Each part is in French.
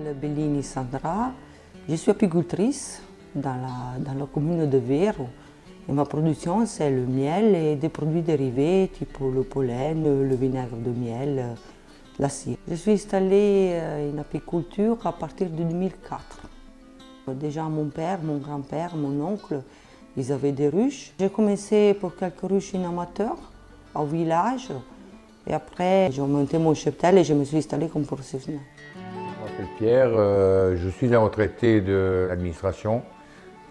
m'appelle Bellini Sandra. Je suis apicultrice dans la commune de Vero. Et ma production, c'est le miel et des produits dérivés, type le pollen, le vinaigre de miel, la cire. Je suis installée en apiculture à partir de 2004. Déjà mon père, mon grand-père, mon oncle, ils avaient des ruches. J'ai commencé pour quelques ruches en amateur, au village. Et après, j'ai monté mon cheptel et je me suis installée comme professionnelle. Je m'appelle Pierre, je suis un retraité de l'administration.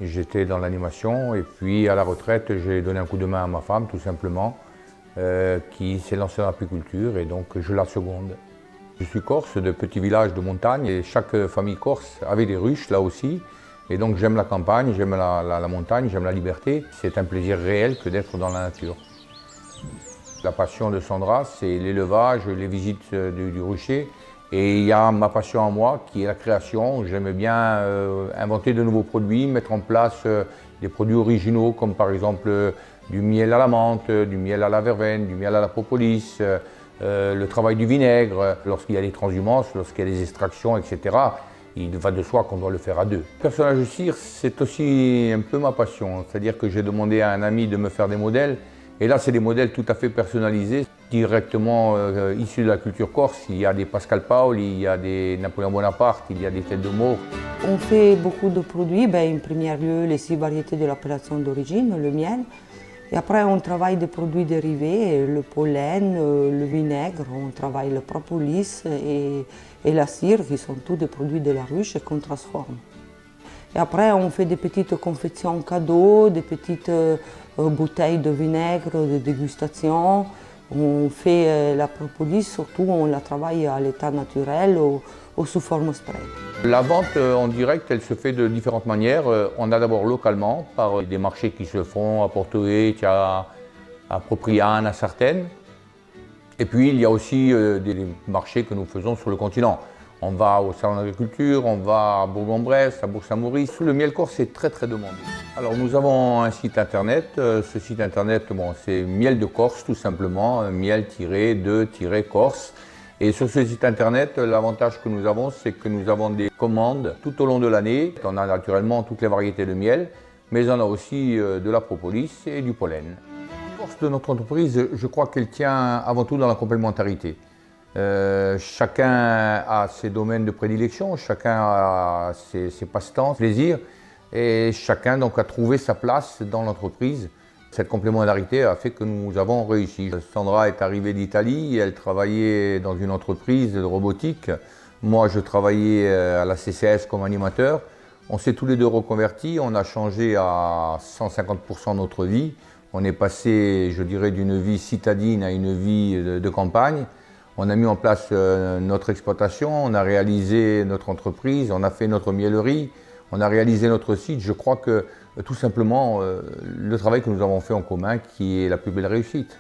J'étais dans l'animation et puis à la retraite, j'ai donné un coup de main à ma femme tout simplement, qui s'est lancée dans l'apiculture et donc je la seconde. Je suis corse de petits villages de montagne et chaque famille corse avait des ruches là aussi. Et donc j'aime la campagne, j'aime la montagne, j'aime la liberté. C'est un plaisir réel que d'être dans la nature. La passion de Sandra, c'est l'élevage, les visites du rucher. Et il y a ma passion à moi qui est la création. J'aime bien inventer de nouveaux produits, mettre en place des produits originaux comme par exemple du miel à la menthe, du miel à la verveine, du miel à la propolis, le travail du vinaigre. Lorsqu'il y a des transhumances, lorsqu'il y a des extractions, etc., il va de soi qu'on doit le faire à deux. Le personnage de cire, c'est aussi un peu ma passion. C'est-à-dire que j'ai demandé à un ami de me faire des modèles. Et là, c'est des modèles tout à fait personnalisés, directement issus de la culture corse. Il y a des Pascal Paul, il y a des Napoléon Bonaparte, il y a des têtes de mort. On fait beaucoup de produits. En premier lieu, les 6 variétés de l'appellation d'origine, le miel. Et après, on travaille des produits dérivés, le pollen, le vinaigre, on travaille le propolis et la cire, qui sont tous des produits de la ruche et qu'on transforme. Et après, on fait des petites confections cadeaux, des petites bouteilles de vinaigre, de dégustation. On fait la propolis, surtout on la travaille à l'état naturel ou sous forme spray. La vente en direct, elle se fait de différentes manières. On a d'abord localement, par des marchés qui se font à Porto-Vecchio, à Propriane, à Sartène. Et puis il y a aussi des marchés que nous faisons sur le continent. On va au Salon d'Agriculture, on va à Bourg-en-Bresse, à Bourg-Saint-Maurice. Le miel corse est très demandé. Alors nous avons un site internet. Ce site internet, c'est Miel de Corse tout simplement, miel-de-corse. Et sur ce site internet, l'avantage que nous avons, c'est que nous avons des commandes tout au long de l'année. On a naturellement toutes les variétés de miel, mais on a aussi de la propolis et du pollen. La force de notre entreprise, je crois qu'elle tient avant tout dans la complémentarité. Chacun a ses domaines de prédilection, chacun a ses passe-temps, ses plaisirs, et chacun donc a trouvé sa place dans l'entreprise. Cette complémentarité a fait que nous avons réussi. Sandra est arrivée d'Italie, elle travaillait dans une entreprise de robotique. Moi, je travaillais à la CCS comme animateur. On s'est tous les deux reconvertis, on a changé à 150% notre vie. On est passé, je dirais, d'une vie citadine à une vie de campagne. On a mis en place notre exploitation, on a réalisé notre entreprise, on a fait notre miellerie, on a réalisé notre site. Je crois que tout simplement le travail que nous avons fait en commun qui est la plus belle réussite.